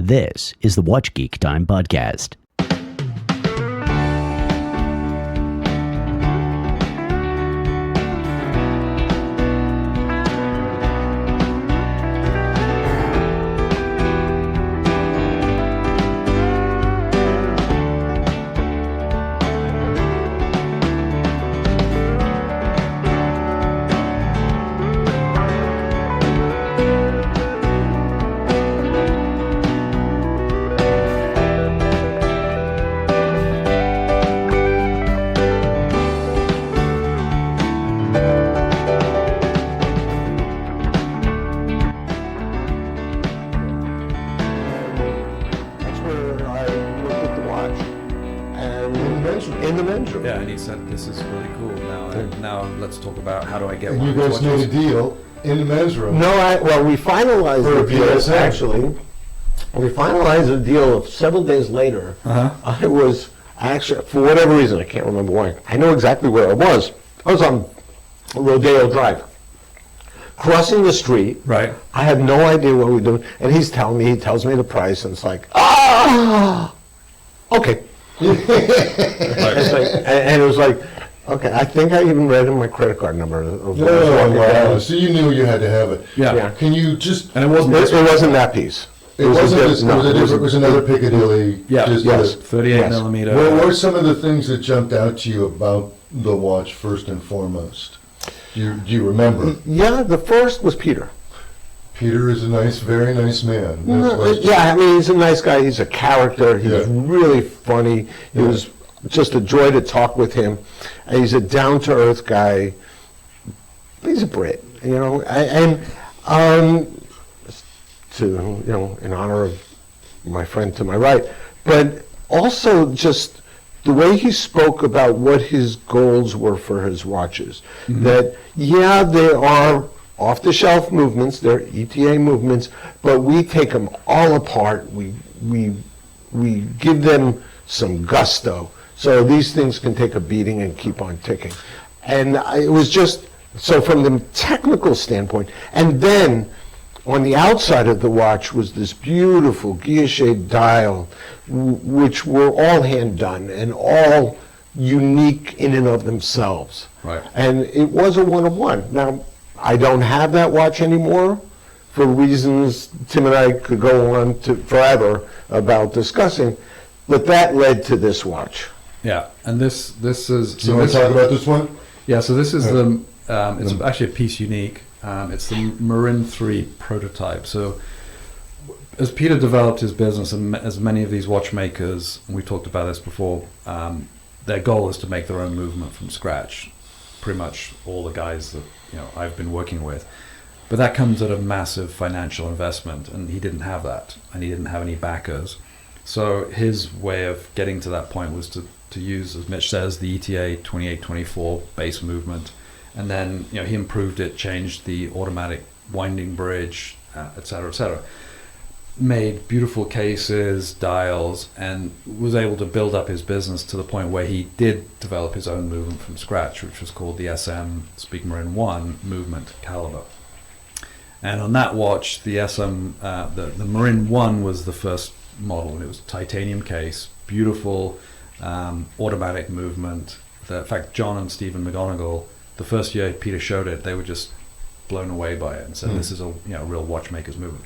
This is the Watch Geek Time Podcast. Yeah, and he said, "This is really cool. Now let's talk about how do I get and one." You guys made a deal in the men's room. No, we finalized For the deal, PSA. actually. We finalized the deal several days later. I was actually, for whatever reason, I can't remember why. I know exactly where I was. I was on Rodeo Drive, crossing the street. Right. I had no idea what we were doing, and he tells me the price, and it's like, okay. It's like, and it was like, okay, I think I even read in my credit card number. Wow. So you knew you had to have it. Yeah. Can you just... And it wasn't. It wasn't that piece. It was another Piccadilly. Yeah. Just Yes. 38 millimeter. What were some of the things that jumped out to you about the watch first and foremost? Do you remember? Yeah, the first was Peter. Peter is very nice man. Yeah, I mean, he's a nice guy. He's a character. He's really funny. It was just a joy to talk with him. And he's a down-to-earth guy. He's a Brit, you know. In honor of my friend to my right, but also just the way he spoke about what his goals were for his watches. That, they are off-the-shelf movements, they're ETA movements, but we take them all apart. We give them some gusto, so these things can take a beating and keep on ticking. And it was just, so from the technical standpoint, and then on the outside of the watch was this beautiful guilloche dial, which were all hand done and all unique in and of themselves. Right. And it was a one-of-one. Now, I don't have that watch anymore for reasons Tim and I could go on to forever about discussing, but that led to this watch. Yeah, and this is. Do you want to talk about this one? Yeah, so this is it's actually a piece unique. It's the Marin 3 prototype. So as Peter developed his business, and as many of these watchmakers, and we talked about this before, their goal is to make their own movement from scratch. Pretty much all the guys that I've been working with. But that comes at a massive financial investment, and he didn't have that, and he didn't have any backers. So his way of getting to that point was to use, as Mitch says, the ETA 2824 base movement, and then he improved it, changed the automatic winding bridge, et cetera, made beautiful cases, dials, and was able to build up his business to the point where he did develop his own movement from scratch, which was called the SM Speak Marin 1 movement caliber. And on that watch, the SM, the Marin 1 was the first model, and it was a titanium case, beautiful automatic movement. In fact, John and Stephen McGonigal, the first year Peter showed it, they were just blown away by it and said, this is a real watchmaker's movement.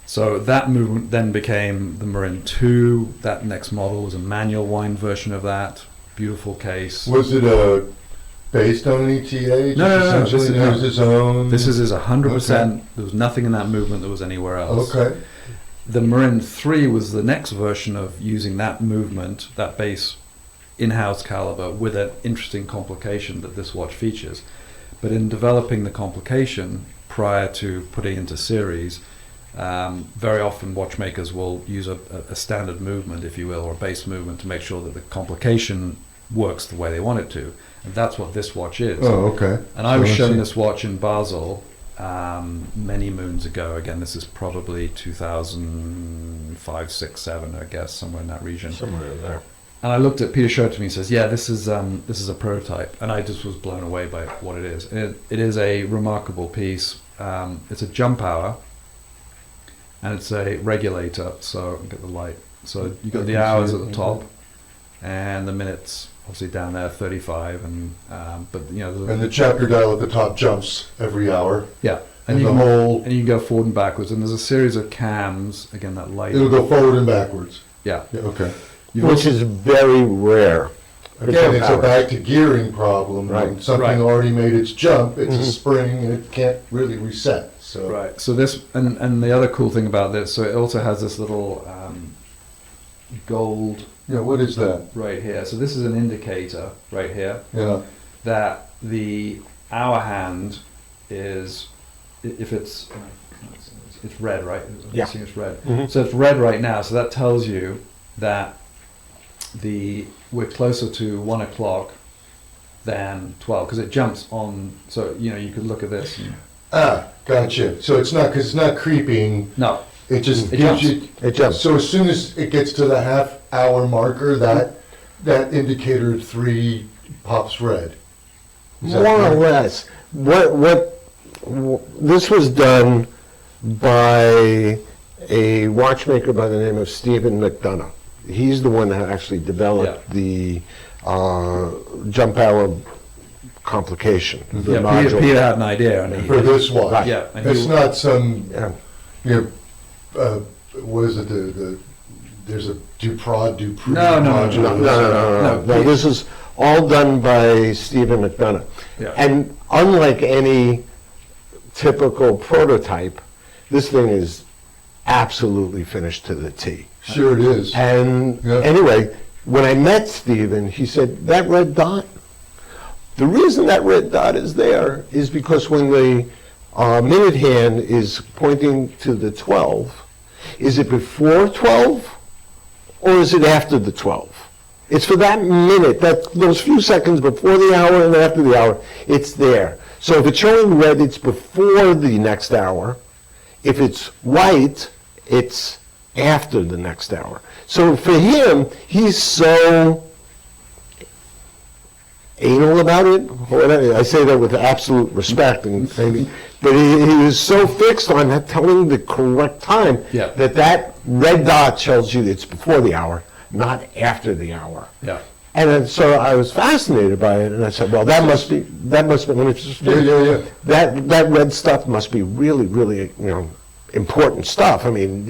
So that movement then became the Marin 2. That next model was a manual wind version of that. Beautiful case. Was it based on an ETA? No. This is his own. This is his 100%. Okay. There was nothing in that movement that was anywhere else. Okay. The Marin 3 was the next version of using that movement, that base in-house caliber, with an interesting complication that this watch features. But in developing the complication prior to putting into series, very often watchmakers will use a standard movement, if you will, or a base movement to make sure that the complication works the way they want it to. And that's what this watch is. Oh, okay. And I was shown this watch in Basel many moons ago. Again, this is probably 2005, 6, 7, I guess, somewhere in that region. Somewhere in there. And I looked at, Peter showed it to me and says, this is a prototype. And I just was blown away by what it is. It is a remarkable piece. It's a jump hour. and it's a regulator. So get the light. So you got the hours at the top, and the minutes obviously down there, 35, and but you know. And the chapter dial at the top jumps every hour. Yeah. And you the can, whole, and you can go forward and backwards, and there's a series of cams. Again, that light. it'll go forward and backwards. Yeah. Yeah, okay. Which is very rare. Again, it's a back to gearing problem. Right. When something Right. already made its jump, it's a spring and it can't really reset. So Right. So this, and the other cool thing about this, so it also has this little gold yeah, what is that? right here. So this is an indicator right here Yeah. that the hour hand is, if it's red, right? Yeah. I'm seeing it's red. Mhm. So it's red right now. So that tells you that we're closer to 1 o'clock than 12 because it jumps on. So you know you could look at this. And, Ah, gotcha. So it's not, because it's not creeping, no, it just It gives jumps. you. It jumps. So as soon as it gets to the half-hour marker, that indicator 3 pops red. Is that More or correct? less. This was done by a watchmaker by the name of Stephen McDonough. He's the one that actually developed the jump hour complication. The yeah, module. Peter had an idea, and For this watch. Right. yeah, and It's he- not some, Yeah. you know, what is it, there's a Dupree No, no, module. No, no, no, no, no. No, This is all done by Stephen McDonough. Yeah. And unlike any typical prototype, this thing is absolutely finished to the T. Sure it is. And Yeah. anyway, when I met Stephen, he said, that red dot, the reason that red dot is there is because when the minute hand is pointing to the 12, is it before 12 or is it after the 12? It's for that minute, those few seconds before the hour and after the hour, it's there. So if it's showing red, it's before the next hour. If it's white, it's after the next hour. So for him, he's so anal about it. Whatever. I say that with absolute respect, but he is so fixed on telling the correct time Yeah. that red dot tells you it's before the hour, not after the hour. yeah. And then, so I was fascinated by it, and I said, well, that must be, let me just, Yeah. that red stuff must be really, really, important stuff. I mean,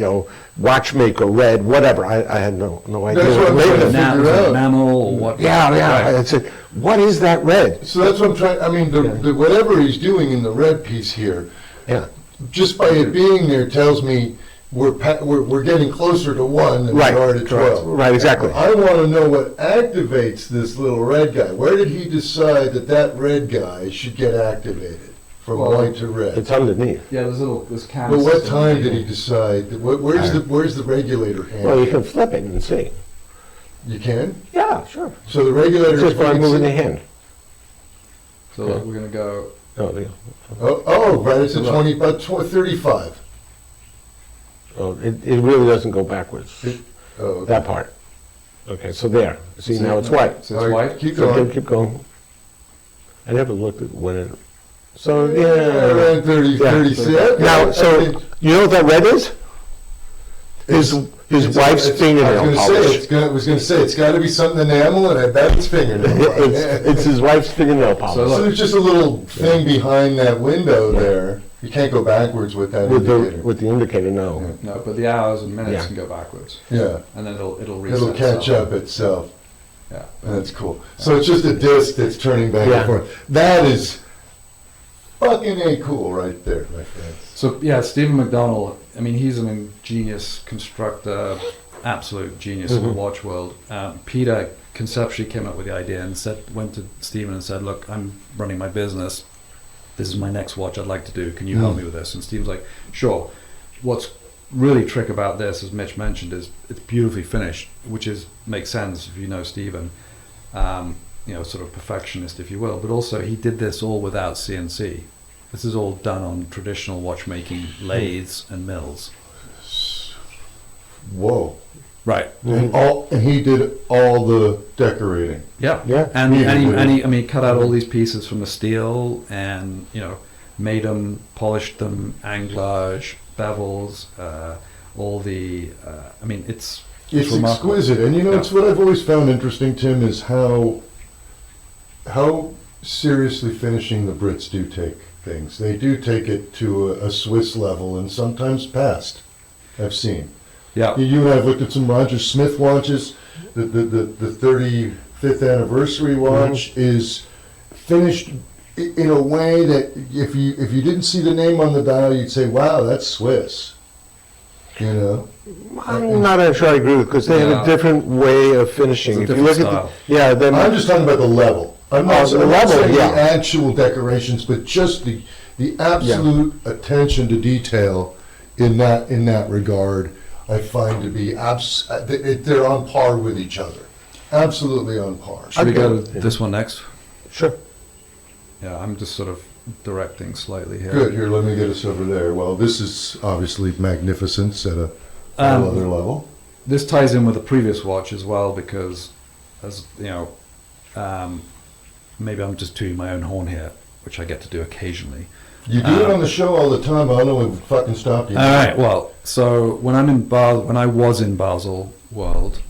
watchmaker red, whatever. I had no idea. That's what I'm trying to figure out. Enamel or what? Yeah. Right. I said, what is that red? So that's what I'm trying, I mean, the whatever he's doing in the red piece here, Yeah. just by it being there tells me we're getting closer to 1 than Right. we are to 12. Right, exactly. I want to know what activates this little red guy. Where did he decide that red guy should get activated from Well, white to red? It's underneath. Yeah, there's cams. But what time did he decide? Where's the regulator hand? Well, you can flip it and see. You can? Yeah, sure. So the regulator is Just by going moving the to hand. So we're gonna go. right, it's a 35. It really doesn't go backwards, Oh, okay. that part. Okay, so there. See, now it's white. So it's All right, white. Keep So going. keep going. I never looked at when it, so, Around 30, Yeah. 36. Now, so, you know what that red is? His wife's fingernail polish. I was gonna say, it's gotta be something enamel, and I bet it's fingernail. It's his wife's fingernail So polish. So there's just a little thing behind that window there. You can't go backwards with that indicator. With the indicator, no. No, but the hours and minutes Yeah. can go backwards, Yeah, and then it'll reset. it'll catch itself. up itself. Yeah. That's cool. So it's just a disc that's turning back Yeah. and forth. That is fucking A cool right there, my friends. So yeah, Stephen McDonald. I mean, he's an ingenious constructor, absolute genius in the watch world. Peter conceptually came up with the idea and went to Stephen and said, "Look, I'm running my business. This is my next watch I'd like to do. Can you help me with this?" And Stephen's like, "Sure." What's really trick about this, as Mitch mentioned, is it's beautifully finished, which makes sense if you know Stephen. Sort of perfectionist, if you will. But also, he did this all without CNC. This is all done on traditional watchmaking lathes and mills. Whoa. Right. And he did all the decorating. Yeah. Yeah. And Yeah. he cut out all these pieces from the steel and, made them, polished them, anglage, bevels, all the. I mean, it's remarkable. exquisite, and Yeah. it's what I've always found interesting, Tim, is how seriously finishing the Brits do take things. They do take it to a Swiss level, and sometimes past. I've seen. Yeah. You and I have looked at some Roger Smith watches. The 35th anniversary watch is finished in a way that if you didn't see the name on the dial, you'd say, "Wow, that's Swiss." You know. I'm not sure I agree with, because they have Yeah. a different way of finishing. It's a If you look different at the, yeah, then I'm just talking about the level. I'm not, Oh, the I'm not level, saying yeah. the actual decorations, but just the absolute attention to detail in that regard, I find to be they're on par with each other. Absolutely on par. Should we go to this one next? sure. Yeah, I'm just sort of directing slightly here. Good. Here, let me get us over there. Well, this is obviously magnificence at a whole other level. This ties in with the previous watch as well, because, as you know, maybe I'm just tooting my own horn here, which I get to do occasionally. You do it on the show all the time. I don't know what fucking stop you. All right. Well, so when I was in Basel World,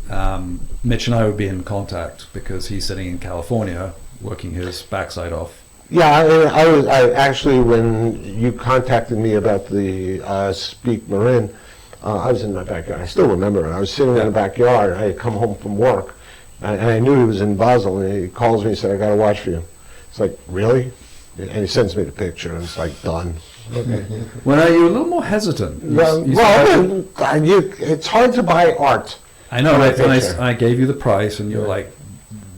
Mitch and I would be in contact because he's sitting in California working his backside off. Yeah, I actually, when you contacted me about the Speak Marin, I was in my backyard. I still remember it. I was sitting in the backyard. I had come home from work, and I knew he was in Basel, and he calls me and said, "I got a watch for you." It's like, really? And he sends me the picture, and it's like, done. Okay. When are you a little more hesitant? It's hard to buy art. I know, on a right? And picture. I gave you the price, and you're like,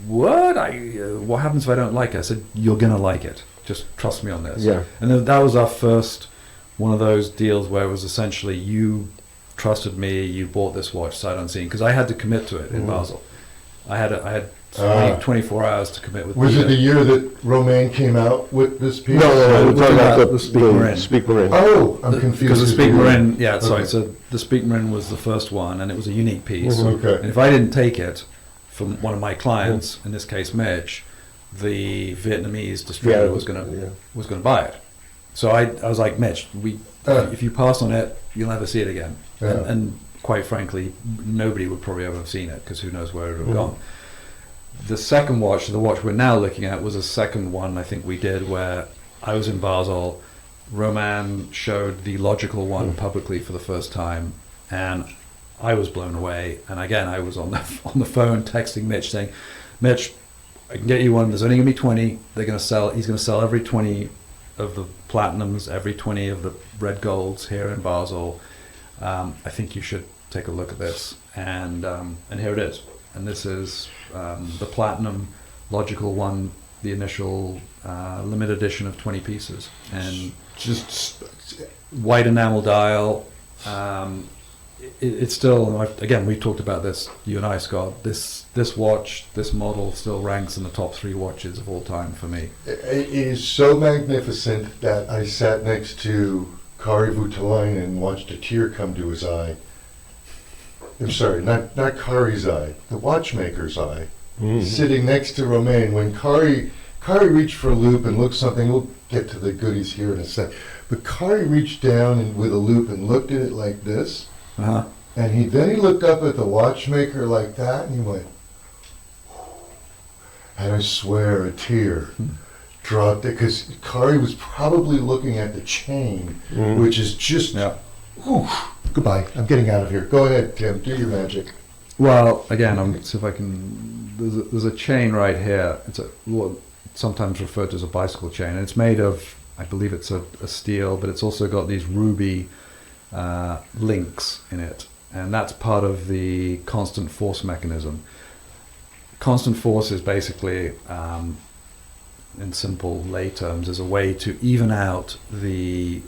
"What? What happens if I don't like it?" I said, "You're gonna like it. Just trust me on this." Yeah. And then that was our first one of those deals where it was essentially you trusted me, you bought this watch sight unseen, because I had to commit to it in Basel. I had 24 hours to commit with. Was Peter. it the year that Romain came out with this piece? No, we're we're talking talking about about the Speak Marin. Speak Marin. Oh, I'm confused. Because the Speak Marin, yeah, sorry. Okay. So the Speak Marin was the first one, and it was a unique piece. Okay. And if I didn't take it from one of my clients, in this case Mitch, the Vietnamese distributor Yeah, was gonna yeah. buy it. So I was like, Mitch, if you pass on it, you'll never see it again. Yeah. And quite frankly, nobody would probably ever have seen it because who knows where it would have gone. The second watch, the watch we're now looking at, was a second one I think we did where I was in Basel. Roman showed the logical one publicly for the first time, and I was blown away. And again, I was on the phone texting Mitch saying, "Mitch, I can get you one. There's only going to be 20. They're going to sell. He's going to sell every 20 of the platinums, every 20 of the red golds here in Basel. I think you should take a look at this." And here it is. And this is the platinum logical one, the initial limited edition of 20 pieces, and Just white enamel dial. It's still, again, we talked about this, you and I, Scott. This watch, this model, still ranks in the top 3 watches of all time for me. it is so magnificent that I sat next to Kari Voutilainen and watched a tear come to his eye. I'm sorry, not Kari's eye, the watchmaker's eye. Sitting next to Romain. When Kari reached for a loop and looked something, we'll get to the goodies here in a sec, but Kari reached down and with a loop and looked at it like this, Uh-huh. and then he looked up at the watchmaker like that, and he went, and I swear a tear dropped it, because Kari was probably looking at the chain, which is just, Yeah. whew, goodbye, I'm getting out of here. Go ahead, Tim, do your magic. Well, again, I'm see if I can. There's a chain right here. It's sometimes referred to as a bicycle chain, and it's made of, I believe it's a steel, but it's also got these ruby links in it, and that's part of the constant force mechanism. Constant force is basically, in simple lay terms, is a way to even out the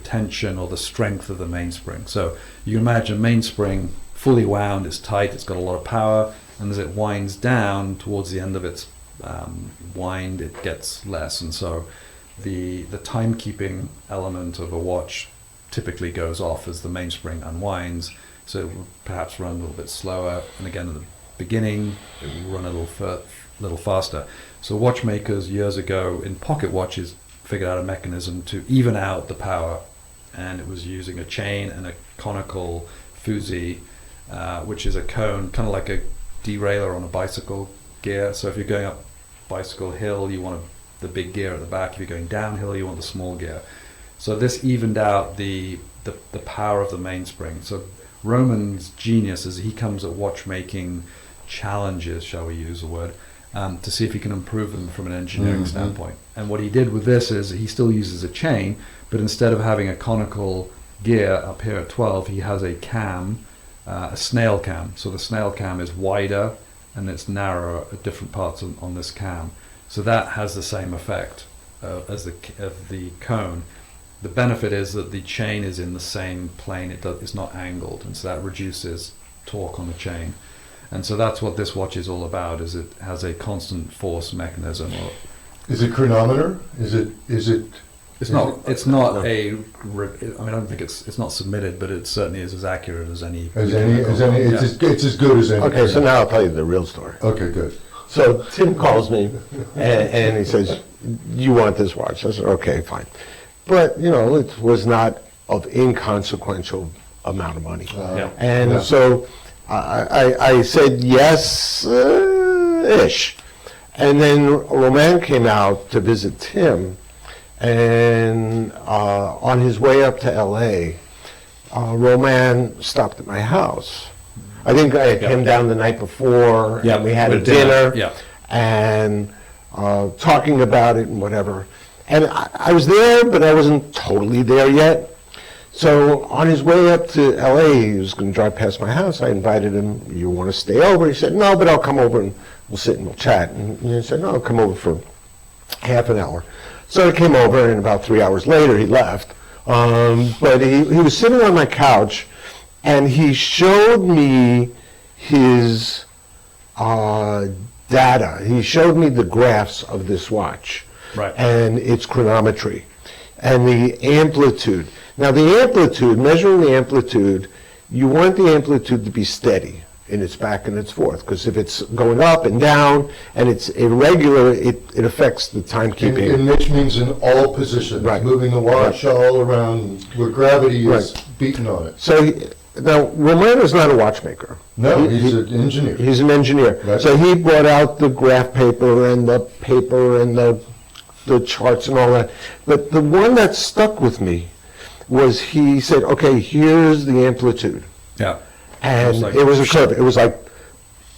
tension or the strength of the mainspring. So you can imagine mainspring fully wound, it's tight, it's got a lot of power, and as it winds down towards the end of its wind, it gets less, and so the timekeeping element of a watch typically goes off as the mainspring unwinds, so it will perhaps run a little bit slower, and again at the beginning it will run a little faster. So watchmakers years ago in pocket watches figured out a mechanism to even out the power and it was using a chain and a conical fusee, which is a cone, kind of like a derailleur on a bicycle gear. So if you're going up bicycle hill, you want the big gear at the back. If you're going downhill, you want the small gear. So this evened out the power of the mainspring. So Roman's genius is he comes at watchmaking challenges, shall we use the word, to see if he can improve them from an engineering standpoint. And what he did with this is he still uses a chain, but instead of having a conical gear up here at 12, he has a cam, a snail cam. So the snail cam is wider and it's narrower at different parts on this cam. So that has the same effect as the cone. The benefit is that the chain is in the same plane, it's not angled, and so that reduces torque on the chain. And so that's what this watch is all about, is it has a constant force mechanism. Is it chronometer? Is it? It's not I don't think it's not submitted, but it certainly is as accurate as any. It's as good as any. Okay, so now I'll tell you the real story. Okay, good. So Tim calls me and he says, "You want this watch?" I said, "Okay, fine." But, it was not of inconsequential amount of money. So I said yes, ish. And then Roman came out to visit Tim, and on his way up to LA, Roman stopped at my house. I think I came down the night before, and we had a dinner, and talking about it and whatever. And I was there, but I wasn't totally there yet. So on his way up to LA, he was going to drive past my house. I invited him, "You want to stay over?" He said, "No, but I'll come over and we'll sit and we'll chat." And he said, "No, I'll come over for half an hour." So I came over, and about 3 hours later, he left. But he was sitting on my couch, and he showed me his data. He showed me the graphs of this watch. Right. And its chronometry and the amplitude. Now the amplitude, measuring the amplitude, you want the amplitude to be steady in its back and its forth, because if it's going up and down and it's irregular, it affects the timekeeping. And Mitch means in all positions, moving the watch all around where gravity is beating on it. So now Romano's not a watchmaker. No, he's an engineer. He's an engineer. Right. So he brought out the graph paper and the charts and all that. But the one that stuck with me was he said, "Okay, here's the amplitude." Yeah. And it was a curve. It was like,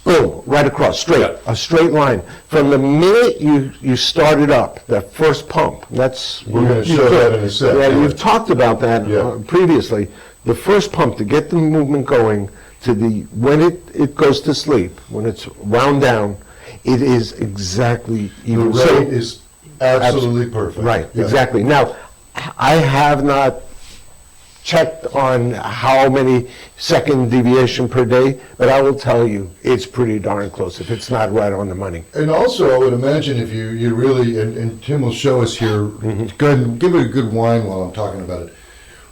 boom, right across, straight, a straight line. From the minute you started up, that first pump, We're going to show that in a second. Yeah, you've talked about that previously. The first pump to get the movement going to when it goes to sleep, when it's wound down, it is exactly even. The rate is absolutely perfect. Right, exactly. Now, I have not checked on how many second deviation per day, but I will tell you, it's pretty darn close if it's not right on the money. And also, I would imagine if you really, and Tim will show us here, go ahead and give it a good whine while I'm talking about it.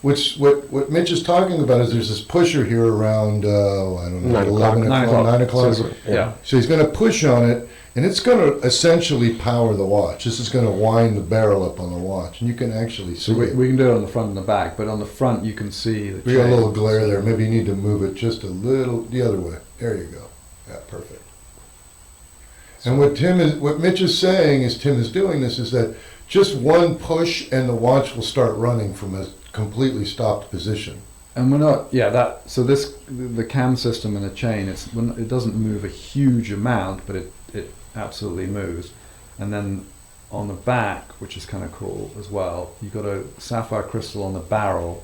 What Mitch is talking about is there's this pusher here around, I don't know, 9 o'clock. Yeah. So he's going to push on it, and it's going to essentially power the watch. This is going to wind the barrel up on the watch, and you can actually see it. We can do it on the front and the back, but on the front you can see the We got a little glare there. Maybe you need to move it just a little the other way. There you go. Yeah, perfect. And what Mitch is saying is Tim is doing this is that just one push and the watch will start running from a completely stopped position. And we're not, the cam system and the chain, it doesn't move a huge amount, but it absolutely moves. And then on the back, which is kind of cool as well, you've got a sapphire crystal on the barrel,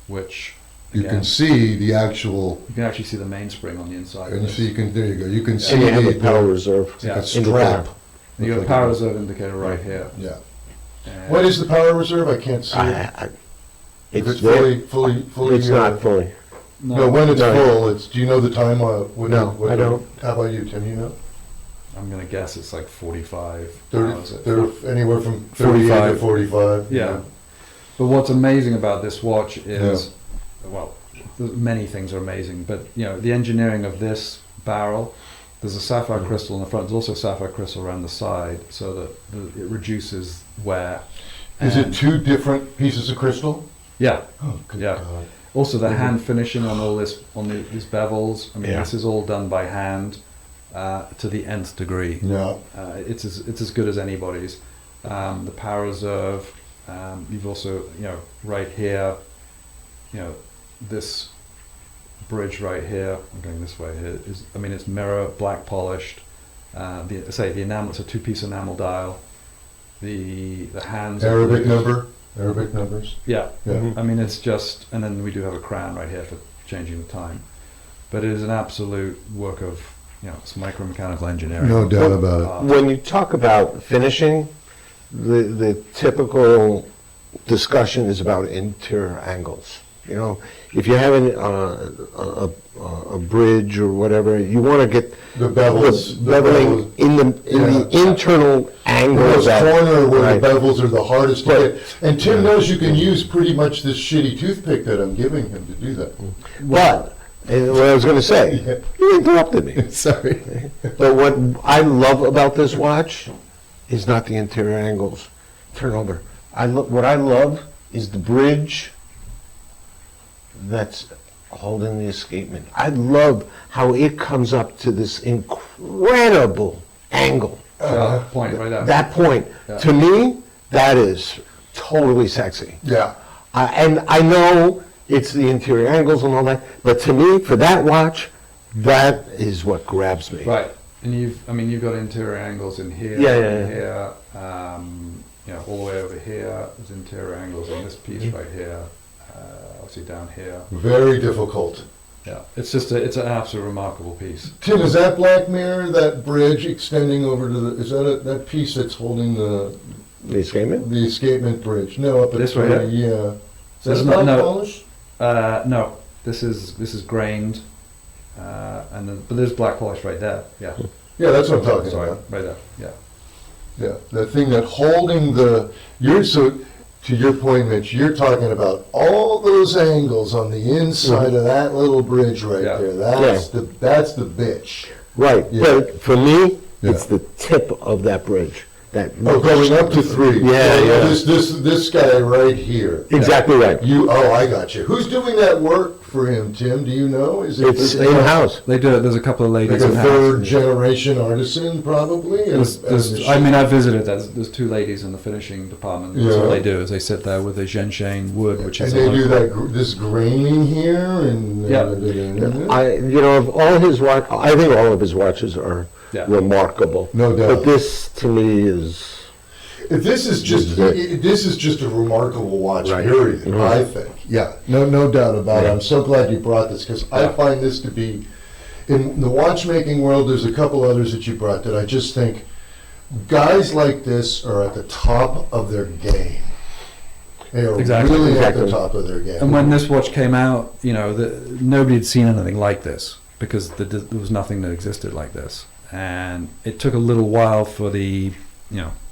which you can see the actual. You can actually see the mainspring on the inside. And there you go. You can see and you have a power reserve. It's like a strap. And you got a power reserve indicator right here. Yeah. What is the power reserve? I can't see it. It's fully. It's not fully. No, when it's full, do you know the time? No, I don't. How about you, Tim? You know? I'm going to guess it's like 45 hours. They're anywhere from 35 to 45. Yeah. But what's amazing about this watch is, well, many things are amazing, but the engineering of this barrel, there's a sapphire crystal in the front, there's also sapphire crystal around the side, so that it reduces wear. Is it two different pieces of crystal? Yeah, Oh, good Yeah. God. also the hand finishing on all this, these bevels. I mean, Yeah. this is all done by hand to the nth degree. Yeah. It's as good as anybody's. The power reserve. You've also, right here, this bridge right here. I'm going this way here. It's mirror, black polished. The enamel. It's a two-piece enamel dial. The hands. Arabic numbers. Yeah. Yeah. Mhm. It's just, and then we do have a crown right here for changing the time. But it is an absolute work of, it's micromechanical engineering. No doubt about it. When you talk about finishing, the typical discussion is about interior angles. If you're having a bridge or whatever, you want to get The bevels. the beveling in the internal angle The of that. corner where Right. the bevels are the hardest to But- get. And Tim knows you can use pretty much this shitty toothpick that I'm giving him to do that. But, and what I was going to say, you interrupted me. Sorry. But what I love about this watch is not the interior angles. Turn over. What I love is the bridge that's holding the escapement. I love how it comes up to this incredible angle. Point right there. That point, Yeah. to me, that is totally sexy. Yeah. And I know it's the interior angles and all that, but to me, for that watch, that is what grabs me. Right, and you've got interior angles in here, Yeah, yeah, in yeah. here, all the way over here. There's interior angles on this piece right here, obviously down here. Very difficult. Yeah, it's an absolute remarkable piece. Tim, is that black mirror, that bridge extending over to the, is that piece that's holding the The escapement? escapement bridge? No, up at This the, right yeah. Is that There's black no- polish? No, this is grained, but there's black polish right there. Yeah, Yeah, that's what I'm talking sorry, about. right there. Yeah, Yeah, the thing that holding so to your point, Mitch, you're talking about all those angles on the inside of that little bridge right Yeah. there. That's the bitch. Right, Yeah. but for me, it's Yeah. the tip of that bridge. Oh, going up to 3. Yeah, yeah. This guy right here. Exactly right. I got you. Who's doing that work for him, Tim? Do you know? Is it It's in-house. they do it. There's a couple of like ladies a in house. third generation artisan, probably? I visited. There's two ladies in the finishing department. That's Yeah. all they do is they sit there with a Genshin wood, which And is they a do local- this graining here and Yeah. Of all his watch, I think all of his watches are Yeah. remarkable. No doubt. But this, to me, is This is just a remarkable watch, Right. period. Mhm. I think. Yeah, no doubt about it. Yeah. I'm so glad you brought this because I Yeah. find this to be, in the watchmaking world. There's a couple others that you brought that I just think guys like this are at the top of their game. They are Exactly. really at Exactly. the top of their game. And when this watch came out, nobody had seen anything like this because there was nothing that existed like this, and it took a little while for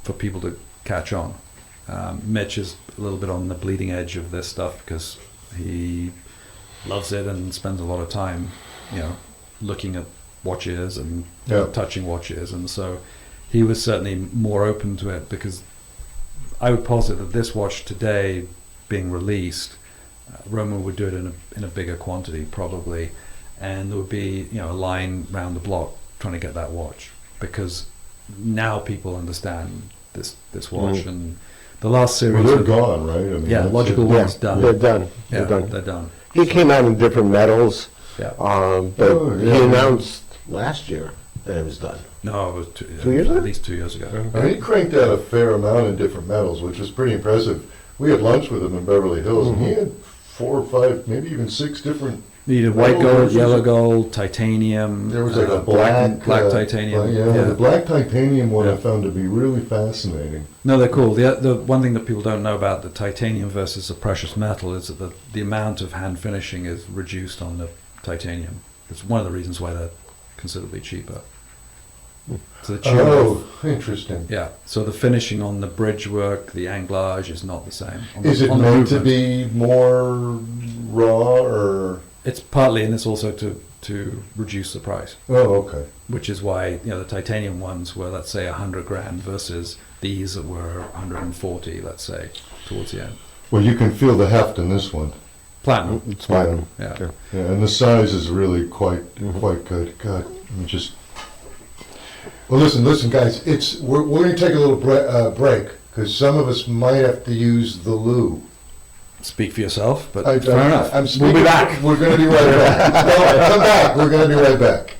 for people to catch on. Mitch is a little bit on the bleeding edge of this stuff because he loves it and spends a lot of time, looking at watches and Yeah. touching watches, and so he was certainly more open to it because I would posit that this watch today being released, Roman would do it in a bigger quantity probably, and there would be a line round the block trying to get that watch because now people understand this watch and the last series. Well, they're of- gone, right? I mean, Yeah, that's Logical it. One's done. they're done. Yeah, They're done. they're done. He came out in different metals, Yeah. but Oh, he yeah. announced last year that it was done. No, it was 2 years ago? at least 2 years ago. And he cranked out a fair amount in different metals, which was pretty impressive. We had lunch with him in Beverly Hills, and he had 4 or 5, maybe even 6 different. You did white Metal gold, versions. yellow gold, titanium. There was like a black black titanium. the black titanium one I Yeah. found to be really fascinating. No, they're cool. The one thing that people don't know about the titanium versus the precious metal is that the amount of hand finishing is reduced on the titanium. It's one of the reasons why they're considerably cheaper. So the tune Oh, interesting. yeah. So the finishing on the bridge work, the anglage is not the same. On Is the, it on the meant to movement. be more raw or? It's partly, and it's also to reduce the price, Oh, okay. which is why the titanium ones were, let's say, 100 grand versus these that were 140, let's say, towards the end. Well, you can feel the heft in this one. Platinum. It's platinum. Yeah. Yeah. Yeah, and the size is really quite good. God, I'm just. Well, listen, guys. We're going to take a little break because some of us might have to use the loo. Speak for yourself, but Fair enough. I'm We'll be back. We're going to be right back. No, come back. We're going to be right back.